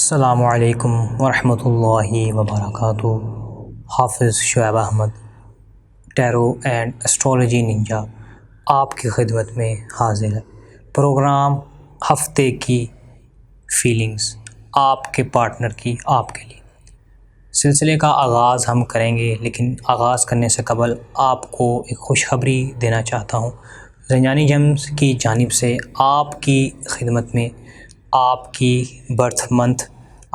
अस्सलामु अलैकुम वरहमतुल्लाहि वबरकातुहू। Hafiz Shoaib Ahmed, tarot and astrology ninja आपकी खिदमत में हाजिर है। प्रोग्राम हफ्ते की फीलिंग्स आपके पार्टनर की आपके लिए। सिलसिले का आगाज़ हम करेंगे, लेकिन आगाज़ करने से कबल आपको एक खुशखबरी देना चाहता हूँ। ज़ंजानी जेम्स की जानिब से आपकी खिदमत में आपकी बर्थ मंथ,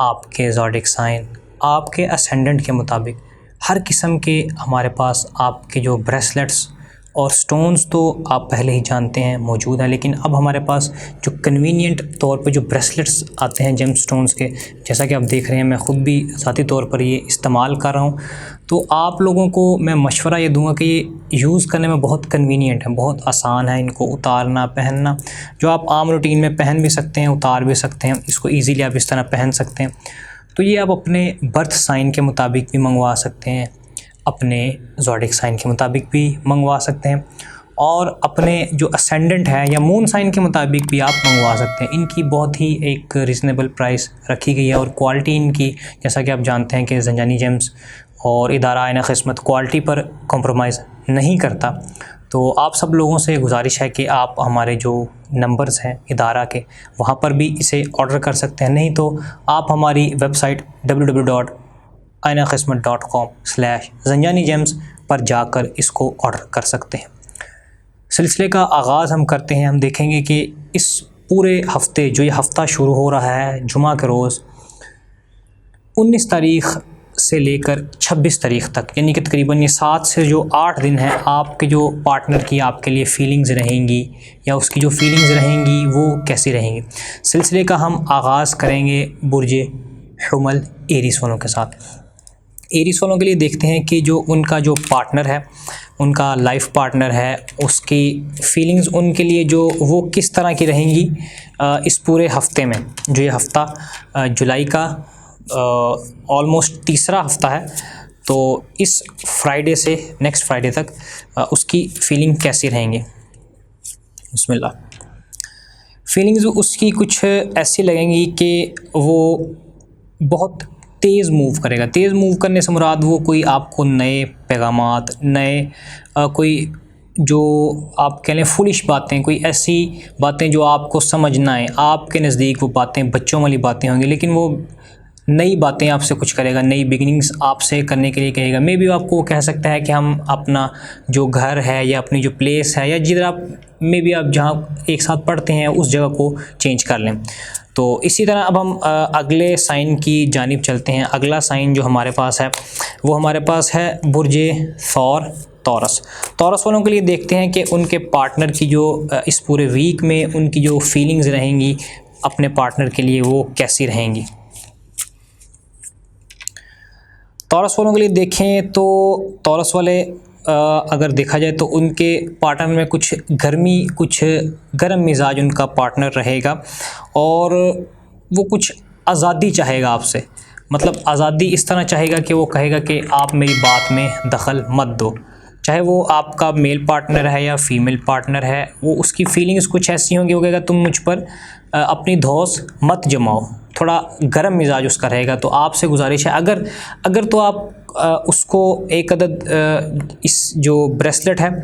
आपके ज़ोडिक साइन, आपके असेंडेंट के मुताबिक हर किस्म के हमारे पास आपके जो ब्रेसलेट्स और स्टोन्स तो आप पहले ही जानते हैं मौजूद हैं, लेकिन अब हमारे पास जो कन्वीनियंट तौर पे जो ब्रेसलेट्स आते हैं जेम स्टोन्स के, जैसा कि आप देख रहे हैं मैं ख़ुद भी ज़ाती तौर पर ये इस्तेमाल कर रहा हूँ। तो आप लोगों को मैं मशवरा ये दूंगा कि ये यूज़ करने में बहुत कन्वीनियंट है, बहुत आसान है इनको उतारना पहनना। जो आप आम रूटीन में पहन भी सकते हैं, उतार भी सकते हैं, इसको ईज़िली आप इस तरह पहन सकते हैं। तो ये आप अपने बर्थ साइन के मुताबिक भी मंगवा सकते हैं, अपने ज़ोडिक साइन के मुताबिक भी मंगवा सकते हैं, और अपने जो असेंडेंट है या मून साइन के मुताबिक भी आप मंगवा सकते हैं। इनकी बहुत ही एक रीज़नेबल प्राइस रखी गई है और क्वालिटी इनकी, जैसा कि आप जानते हैं कि ज़ंजानी जेम्स और इदारा आईना क़िस्मत क्वालिटी पर कॉम्प्रोमाइज़ नहीं करता। तो आप सब लोगों से गुजारिश है कि आप हमारे जो नंबर्स हैं इदारा के, वहाँ पर भी इसे ऑर्डर कर सकते हैं, नहीं तो आप हमारी वेबसाइट www.ainaqismat.com/zanjani-gems पर जाकर इसको ऑर्डर कर सकते हैं। सिलसिले का आगाज़ हम करते हैं। हम देखेंगे कि इस पूरे हफ़्ते, जो ये हफ़्ता शुरू हो रहा है जुमा के रोज़ 19 तारीख़ से लेकर 26 तारीख़ तक, यानी कि तकरीबन ये 7 से जो 8 दिन हैं, आपके जो पार्टनर की आपके लिए फ़ीलिंग्स रहेंगी या उसकी जो फ़ीलिंग्स रहेंगी वो कैसी रहेंगी। सिलसिले का हम आगाज़ करेंगे बुर्ज हुमल एरीस वालों के साथ। एरीस वालों के लिए देखते हैं कि जो उनका जो पार्टनर है, उनका लाइफ पार्टनर है, उसकी फ़ीलिंग्स उनके लिए जो वो किस तरह की रहेंगी इस पूरे हफ़्ते में। जो ये हफ़्ता जुलाई का ऑलमोस्ट तीसरा हफ़्ता है, तो इस फ्राइडे से नेक्स्ट फ्राइडे तक उसकी फ़ीलिंग कैसी रहेंगी। बिस्मिल्लाह। फ़ीलिंग्स उसकी कुछ ऐसी लगेंगी कि वो बहुत तेज़ मूव करेगा। तेज़ मूव करने से मुराद वो कोई आपको नए पैगामात, नए कोई जो आप कह लें फुलिश बातें, कोई ऐसी बातें जो आपको समझ ना आए, आपके नज़दीक वो बातें बच्चों वाली बातें होंगी, लेकिन वो नई बातें आपसे कुछ करेगा, नई बिगिनिंग्स आपसे करने के लिए कहेगा। मे बी आपको कह सकता है कि हम अपना जो घर है या अपनी जो प्लेस है या जिधर आप मे बी आप जहाँ एक साथ पढ़ते हैं उस जगह को चेंज कर लें। तो इसी तरह अब हम अगले साइन की जानिब चलते हैं। अगला साइन जो हमारे पास है वो हमारे पास है बुर्ज थौर तौरस। तौरस वालों के लिए देखते हैं कि उनके पार्टनर की जो इस पूरे वीक में उनकी जो फीलिंग्स रहेंगी अपने पार्टनर के लिए वो कैसी रहेंगी। तौरस वालों के लिए देखें तो तौरस वाले अगर देखा जाए तो उनके पार्टनर में कुछ गर्मी, कुछ गर्म मिजाज उनका पार्टनर रहेगा, और वो कुछ आज़ादी चाहेगा आपसे। मतलब आज़ादी इस तरह चाहेगा कि वो कहेगा कि आप मेरी बात में दखल मत दो। चाहे वो आपका मेल पार्टनर है या फीमेल पार्टनर है, वो उसकी फीलिंग्स कुछ ऐसी होंगी, वो कहेगा तुम मुझ पर अपनी धौंस मत जमाओ। थोड़ा गर्म मिजाज उसका रहेगा। तो आपसे गुजारिश है, अगर तो आप उसको एक अदद इस जो ब्रेसलेट है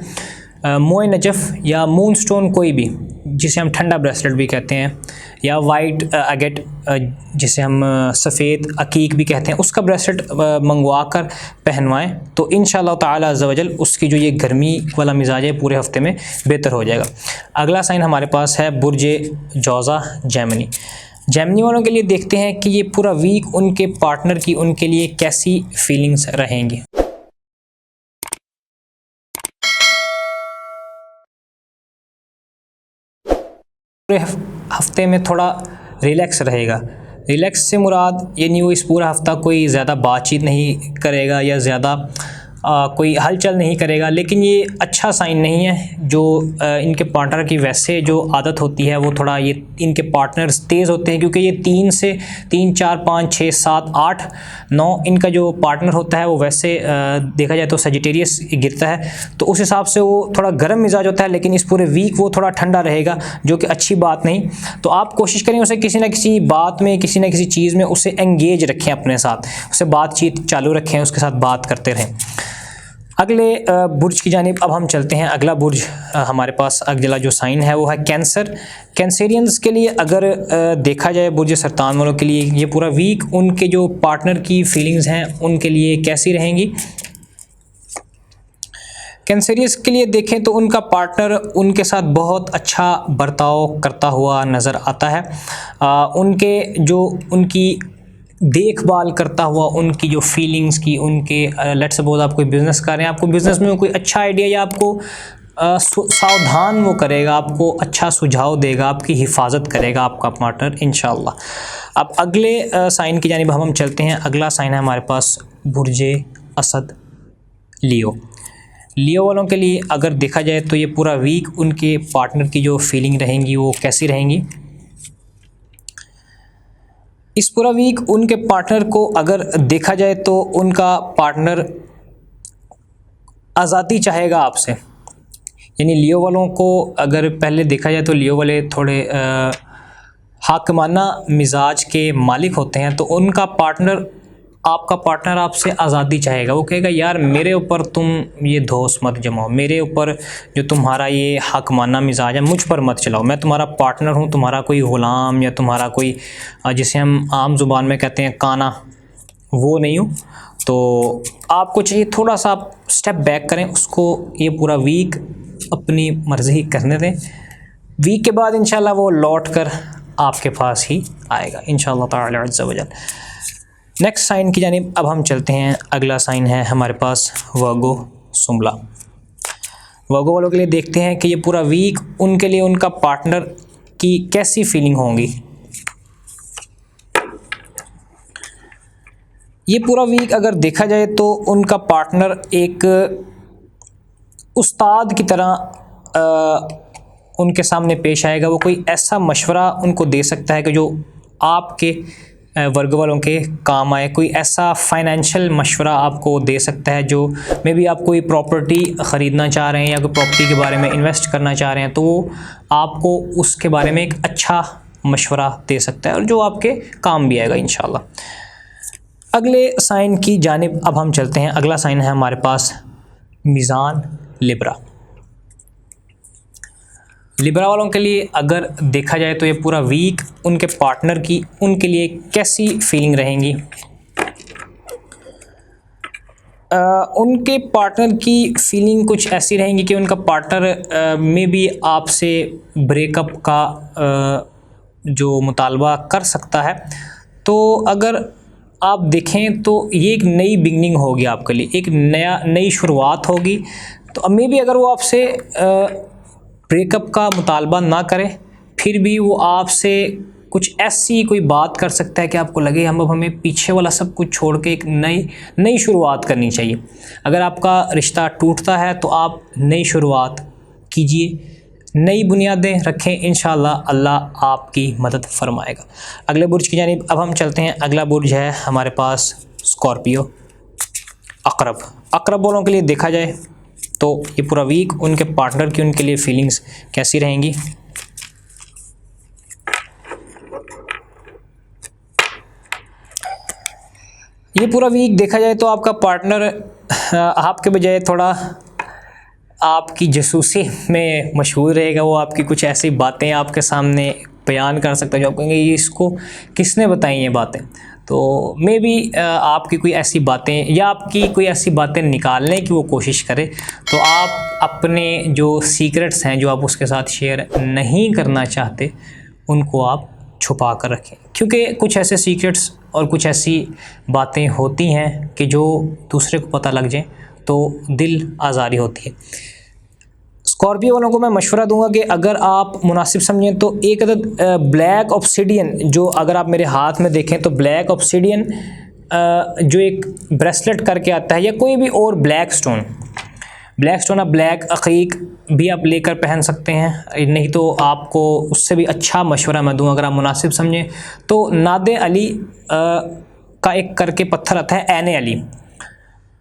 मोए नजफ़ या मून स्टोन, कोई भी जिसे हम ठंडा ब्रेसलेट भी कहते हैं, या वाइट अगेट जिसे हम सफ़ेद अकीक भी कहते हैं, उसका ब्रेसलेट मंगवा कर पहनवाएँ तो इंशाअल्लाह ताला अज़्ज़ा वजल उसकी जो ये गर्मी वाला मिजाज है पूरे हफ़्ते में बेहतर हो जाएगा। अगला साइन हमारे पास है बुर्ज जौज़ा जेमिनी। जेमिनी वालों के लिए देखते हैं कि ये पूरा वीक उनके पार्टनर की उनके लिए कैसी फीलिंग्स रहेंगी। पूरे हफ्ते में थोड़ा रिलैक्स रहेगा। रिलैक्स से मुराद ये नहीं वो इस पूरा हफ्ता कोई ज़्यादा बातचीत नहीं करेगा या ज़्यादा कोई हलचल नहीं करेगा। लेकिन ये अच्छा साइन नहीं है। जो इनके पार्टनर की वैसे जो आदत होती है वो थोड़ा, ये इनके पार्टनर्स तेज़ होते हैं, क्योंकि ये 3 4 5 6 7 8 9 इनका जो पार्टनर होता है वो वैसे देखा जाए तो सजिटेरियस गिरता है, तो उस हिसाब से वो थोड़ा गर्म मिजाज होता है। लेकिन इस पूरे वीक वो थोड़ा ठंडा रहेगा, जो कि अच्छी बात नहीं। तो आप कोशिश करें उसे किसी ना किसी बात में, किसी ना किसी चीज़ में उसे एंगेज रखें अपने साथ, उसे बातचीत चालू रखें, उसके साथ बात करते रहें। अगले बुर्ज की जानिब अब हम चलते हैं। अगला बुर्ज हमारे पास अगला जो साइन है वो है कैंसर। कैंसेरियंस के लिए अगर देखा जाए बुर्ज सरतान वालों के लिए ये पूरा वीक उनके जो पार्टनर की फीलिंग्स हैं उनके लिए कैसी रहेंगी। कैंसेरियस के लिए देखें तो उनका पार्टनर उनके साथ बहुत अच्छा बर्ताव करता हुआ नज़र आता है। उनकी देखभाल करता हुआ, उनकी जो फीलिंग्स की, उनके लेट्स सपोज आप कोई बिज़नेस कर रहे हैं, आपको बिज़नेस में कोई अच्छा आइडिया या आपको सावधान वो करेगा, आपको अच्छा सुझाव देगा, आपकी हिफाजत करेगा आपका पार्टनर इंशाल्लाह। अब अगले साइन की जानिब हम चलते हैं। अगला साइन है हमारे पास बुर्जे असद लियो। लियो वालों के लिए अगर देखा जाए तो ये पूरा वीक उनके पार्टनर की जो फीलिंग रहेंगी वो कैसी रहेंगी। इस पूरा वीक उनके पार्टनर को अगर देखा जाए तो उनका पार्टनर आज़ादी चाहेगा आपसे। यानी लियो वालों को अगर पहले देखा जाए तो लियो वाले थोड़े हाकिमाना मिजाज के मालिक होते हैं, तो उनका पार्टनर, आपका पार्टनर आपसे आज़ादी चाहेगा। वो कहेगा यार मेरे ऊपर तुम ये धौंस मत जमाओ, मेरे ऊपर जो तुम्हारा ये हाकिमाना मिजाज है मुझ पर मत चलाओ। मैं तुम्हारा पार्टनर हूँ, तुम्हारा कोई ग़ुलाम या तुम्हारा कोई जिसे हम आम ज़ुबान में कहते हैं काना, वो नहीं हूँ। तो आपको चाहिए थोड़ा सा आप स्टेप बैक करें, उसको ये पूरा वीक अपनी मर्ज़ी करने दें। वीक के बाद इंशाल्लाह वो लौट कर आपके पास ही आएगा इंशाल्लाह ताला अज़्ज़ा वजल। नेक्स्ट साइन की जानिब अब हम चलते हैं। अगला साइन है हमारे पास वर्गो सुमला। वर्गो वालों के लिए देखते हैं कि ये पूरा वीक उनके लिए उनका पार्टनर की कैसी फीलिंग होंगी। ये पूरा वीक अगर देखा जाए तो उनका पार्टनर एक उस्ताद की तरह उनके सामने पेश आएगा। वो कोई ऐसा मशवरा उनको दे सकता है कि जो आपके वर्ग वालों के काम आए। कोई ऐसा फाइनेंशियल मशवरा आपको दे सकता है जो मे बी आप कोई प्रॉपर्टी ख़रीदना चाह रहे हैं या कोई प्रॉपर्टी के बारे में इन्वेस्ट करना चाह रहे हैं, तो वो आपको उसके बारे में एक अच्छा मशवरा दे सकता है और जो आपके काम भी आएगा इंशाल्लाह। अगले साइन की जानिब अब हम चलते हैं। अगला साइन है हमारे पास मीज़ान लिब्रा। लिब्रा वालों के लिए अगर देखा जाए तो ये पूरा वीक उनके पार्टनर की उनके लिए कैसी फीलिंग रहेंगी। उनके पार्टनर की फीलिंग कुछ ऐसी रहेंगी कि उनका पार्टनर में भी आपसे ब्रेकअप का जो मुतालबा कर सकता है। तो अगर आप देखें तो ये एक नई बिगनिंग होगी आपके लिए, एक नई शुरुआत होगी। तो मे भी अगर वो आपसे ब्रेकअप का मुतालबा ना करें, फिर भी वो आपसे कुछ ऐसी कोई बात कर सकता है कि आपको लगे हमें पीछे वाला सब कुछ छोड़ के एक नई शुरुआत करनी चाहिए। अगर आपका रिश्ता टूटता है तो आप नई शुरुआत कीजिए, नई बुनियादें रखें, इंशाल्लाह अल्लाह आपकी मदद फरमाएगा। अगले बुर्ज की जानिब अब हम चलते हैं। अगला बुर्ज है हमारे पास स्कॉर्पियो अकरब। अकरब वालों के लिए देखा जाए तो ये पूरा वीक उनके पार्टनर की उनके लिए फीलिंग्स कैसी रहेंगी। ये पूरा वीक देखा जाए तो आपका पार्टनर आपके बजाय थोड़ा आपकी जासूसी में मशहूर रहेगा। वो आपकी कुछ ऐसी बातें आपके सामने बयान कर सकता है जो आप कहेंगे ये इसको किसने बताई ये बातें। तो मे बी आपकी कोई ऐसी बातें या आपकी कोई ऐसी बातें निकालने की वो कोशिश करे, तो आप अपने जो सीक्रेट्स हैं जो आप उसके साथ शेयर नहीं करना चाहते उनको आप छुपा कर रखें, क्योंकि कुछ ऐसे सीक्रेट्स और कुछ ऐसी बातें होती हैं कि जो दूसरे को पता लग जाए तो दिल आज़ारी होती है। स्कॉर्पियो वालों को मैं मशवरा दूंगा कि अगर आप मुनासिब समझें तो एक अदद ब्लैक ऑब्सिडियन, जो अगर आप मेरे हाथ में देखें तो ब्लैक ऑब्सिडियन जो एक ब्रेसलेट करके आता है या कोई भी और ब्लैक स्टोन आप ब्लैक अकीक भी आप लेकर पहन सकते हैं। नहीं तो आपको उससे भी अच्छा मशवरा मैं दूँ, अगर आप मुनासिब समझें तो नादे अली का एक करके पत्थर आता है, ऐने अली,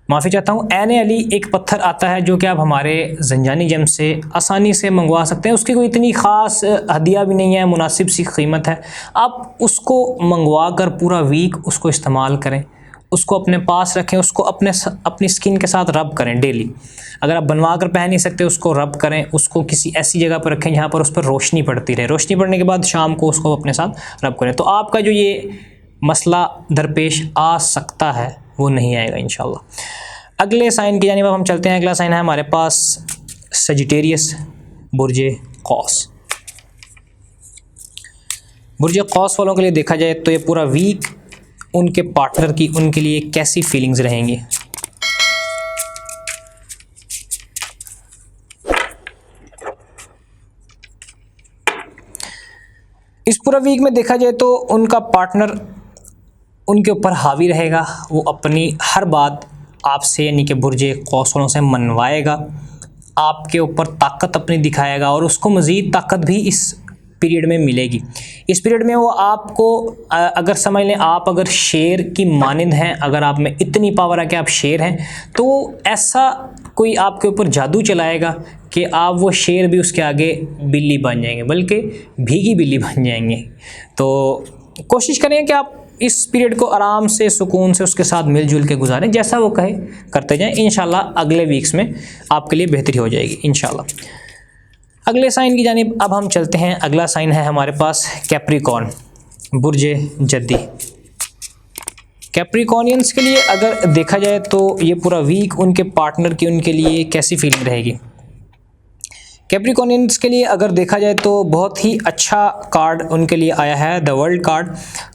माफ़ी चाहता हूँ, ऐने अली एक पत्थर आता है जो कि आप हमारे ज़ंजानी जेम से आसानी से मंगवा सकते हैं। उसकी कोई इतनी ख़ास हदिया भी नहीं है, मुनासिब सी कीमत है। आप उसको मंगवा कर पूरा वीक उसको इस्तेमाल करें, उसको अपने पास रखें, उसको अपनी स्किन के साथ रब करें डेली। अगर आप बनवा कर पहन नहीं सकते उसको रब करें, उसको किसी ऐसी जगह पर रखें जहाँ पर उस पर रोशनी पड़ती रहे। रोशनी पड़ने के बाद शाम को उसको अपने साथ रब करें, तो आपका जो ये मसला दरपेश आ सकता है वो नहीं आएगा इंशाल्लाह। अगले साइन की जानिब हम चलते हैं। अगला साइन है हमारे पास सजिटेरियस, बुर्ज कौस। बुर्ज कौस वालों के लिए देखा जाए तो ये पूरा वीक उनके पार्टनर की उनके लिए कैसी फीलिंग्स रहेंगी। इस पूरा वीक में देखा जाए तो उनका पार्टनर उनके ऊपर हावी रहेगा, वो अपनी हर बात आपसे यानी कि बुर्ज कौस वालों से मनवाएगा, आपके ऊपर ताकत अपनी दिखाएगा और उसको मज़ीद ताकत भी इस पीरियड में मिलेगी। इस पीरियड में वो आपको अगर समझ लें आप अगर शेर की मानिंद हैं, अगर आप में इतनी पावर है कि आप शेर हैं, तो ऐसा कोई आपके ऊपर जादू चलाएगा कि आप वो शेर भी उसके आगे बिल्ली बन जाएंगे, बल्कि भीगी बिल्ली बन जाएंगे। तो कोशिश करें कि आप इस पीरियड को आराम से सुकून से उसके साथ मिलजुल के गुजारें, जैसा वो कहे करते जाएं। इंशाल्लाह अगले वीक्स में आपके लिए बेहतरी हो जाएगी इंशाल्लाह। अगले साइन की जानिब अब हम चलते हैं। अगला साइन है हमारे पास कैप्रिकॉर्न, बुर्ज जद्दी। कैप्रिकॉर्नियंस के लिए अगर देखा जाए तो ये पूरा वीक उनके पार्टनर की उनके लिए कैसी फीलिंग रहेगी। कैप्रिकॉर्नियंस के लिए अगर देखा जाए तो बहुत ही अच्छा कार्ड उनके लिए आया है, द वर्ल्ड कार्ड।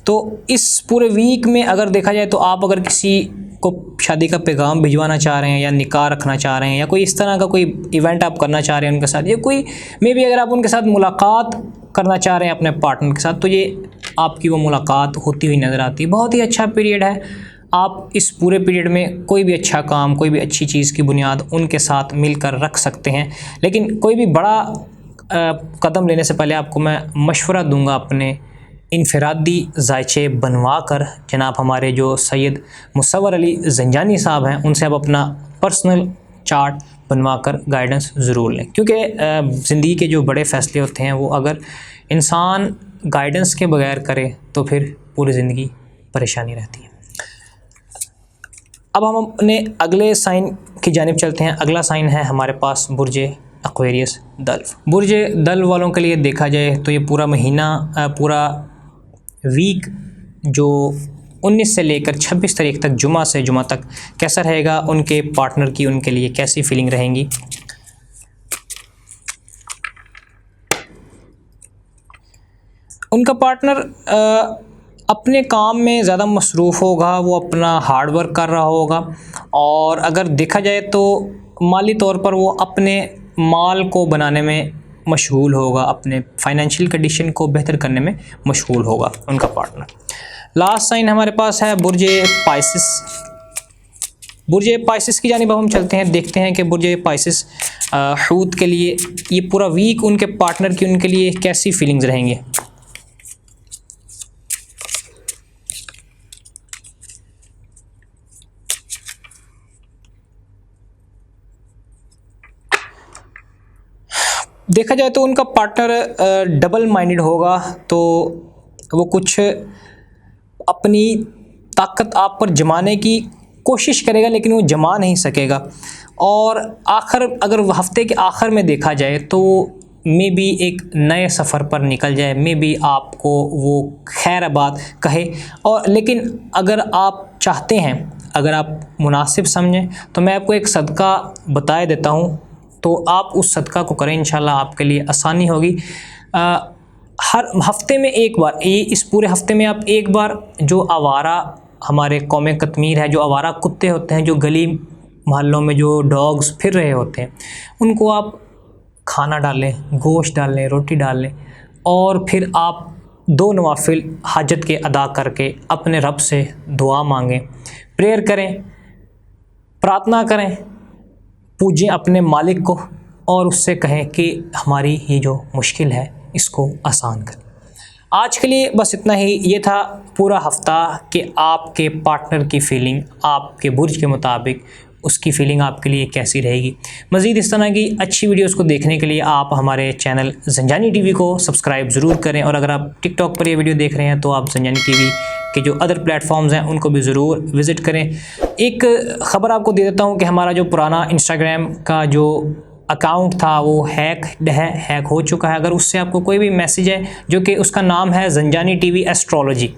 तो इस पूरे वीक में अगर देखा जाए तो आप अगर किसी को शादी का पैगाम भिजवाना चाह रहे हैं या निकाह रखना चाह रहे हैं या कोई इस तरह का कोई इवेंट आप करना चाह रहे हैं उनके साथ, या कोई मे भी अगर आप उनके साथ मुलाकात करना चाह रहे हैं अपने पार्टनर के साथ, तो ये आपकी वो मुलाकात होती हुई नज़र आती है। बहुत ही अच्छा पीरियड है। आप इस पूरे पीरियड में कोई भी अच्छा काम, कोई भी अच्छी चीज़ की बुनियाद उनके साथ मिलकर रख सकते हैं। लेकिन कोई भी बड़ा कदम लेने से पहले आपको मैं मशवरा दूंगा अपने इनफरादी जायचे बनवा कर, जनाब हमारे जो सैयद मुसव्वर अली ज़ंजानी साहब हैं उनसे आप अपना पर्सनल चार्ट बनवा कर गाइडेंस ज़रूर लें, क्योंकि ज़िंदगी के जो बड़े फ़ैसले होते हैं वो अगर इंसान गाइडेंस के बगैर करे तो फिर पूरी ज़िंदगी परेशानी रहती है। अब हम अपने अगले साइन की जानिब चलते हैं। अगला साइन है हमारे पास बुर्ज एक्वेरियस दल्फ। बुर्ज दल्फ वालों के लिए देखा जाए तो ये पूरा महीना, पूरा वीक जो 19 से लेकर 26 तारीख तक, जुमा से जुमा तक कैसा रहेगा, उनके पार्टनर की उनके लिए कैसी फीलिंग रहेंगी। उनका पार्टनर अपने काम में ज़्यादा मसरूफ़ होगा, वो अपना हार्ड वर्क कर रहा होगा और अगर देखा जाए तो माली तौर पर वो अपने माल को बनाने में मशगूल होगा, अपने फाइनेंशियल कंडीशन को बेहतर करने में मशगूल होगा उनका पार्टनर। लास्ट साइन हमारे पास है बुर्ज पाइसिस। बुर्ज पाइसिस की जानिब हम चलते हैं, देखते हैं कि बुर्ज पाइसिस हूत के लिए ये पूरा वीक उनके पार्टनर की उनके लिए कैसी फीलिंग्स रहेंगी। देखा जाए तो उनका पार्टनर डबल माइंडेड होगा, तो वो कुछ अपनी ताकत आप पर जमाने की कोशिश करेगा लेकिन वो जमा नहीं सकेगा। और अगर हफ्ते के आखिर में देखा जाए तो मे बी एक नए सफ़र पर निकल जाए, मे बी आपको वो खैराबाद कहे। और लेकिन अगर आप चाहते हैं, अगर आप मुनासिब समझें तो मैं आपको एक सदका बता देता हूँ, तो आप उस सदका को करें, इंशाल्लाह आपके लिए आसानी होगी। हर हफ्ते में एक बार, इस पूरे हफ्ते में आप एक बार जो आवारा हमारे कौम कतमीर है, जो आवारा कुत्ते होते हैं, जो गली मोहल्लों में जो डॉग्स फिर रहे होते हैं, उनको आप खाना डालें, गोश्त डालें, रोटी डालें और फिर आप 2 नवाफिल हाजत के अदा करके अपने रब से दुआ मांगें, प्रेयर करें, प्रार्थना करें, पूजें अपने मालिक को और उससे कहें कि हमारी ये जो मुश्किल है इसको आसान करें। आज के लिए बस इतना ही। ये था पूरा हफ़्ता कि आपके पार्टनर की फ़ीलिंग आपके बुर्ज के मुताबिक उसकी फ़ीलिंग आपके लिए कैसी रहेगी। मज़ीद इस तरह की अच्छी वीडियोस को देखने के लिए आप हमारे चैनल ज़ंजानी टीवी को सब्सक्राइब ज़रूर करें, और अगर आप टिकटॉक पर ये वीडियो देख रहे हैं तो आप ज़ंजानी टीवी के जो अदर प्लेटफॉर्म्स हैं उनको भी ज़रूर विज़िट करें। एक ख़बर आपको दे देता हूँ कि हमारा जो पुराना इंस्टाग्राम का जो अकाउंट था वो हैक हो चुका है। अगर उससे आपको कोई भी मैसेज है जो कि उसका नाम है ज़ंजानी टीवी एस्ट्रोलॉजी,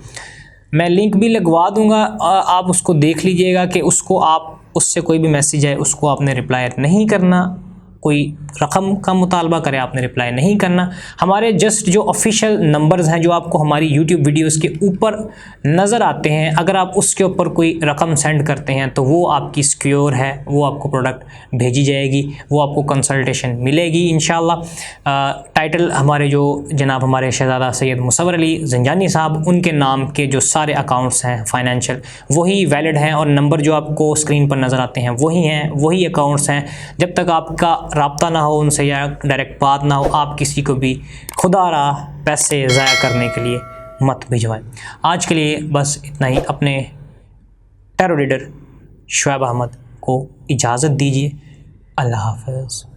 मैं लिंक भी लगवा दूंगा, आप उसको देख लीजिएगा कि उसको आप उससे कोई भी मैसेज है उसको आपने रिप्लाई नहीं करना, कोई रकम का मुतालबा करे आपने रिप्लाई नहीं करना। हमारे जस्ट जो ऑफिशियल नंबर्स हैं जो आपको हमारी यूट्यूब वीडियोस के ऊपर नज़र आते हैं, अगर आप उसके ऊपर कोई रकम सेंड करते हैं तो वो आपकी सिक्योर है, वो आपको प्रोडक्ट भेजी जाएगी, वो आपको कंसल्टेशन मिलेगी इंशाल्लाह। टाइटल हमारे जो जनाब हमारे शहज़ादा सैयद मुसव्वर अली ज़ंजानी साहब, उनके नाम के जो सारे अकाउंट्स हैं फाइनेंशियल वही वैलिड हैं, और नंबर जो आपको स्क्रीन पर नज़र आते हैं वही हैं, वही अकाउंट्स हैं। जब तक आपका राब्ता ना हो उनसे या डायरेक्ट बात ना हो, आप किसी को भी खुदारा पैसे ज़ाया करने के लिए मत भिजवाएं। आज के लिए बस इतना ही। अपने टैरो रीडर शुएब अहमद को इजाज़त दीजिए। अल्लाह हाफ़िज़।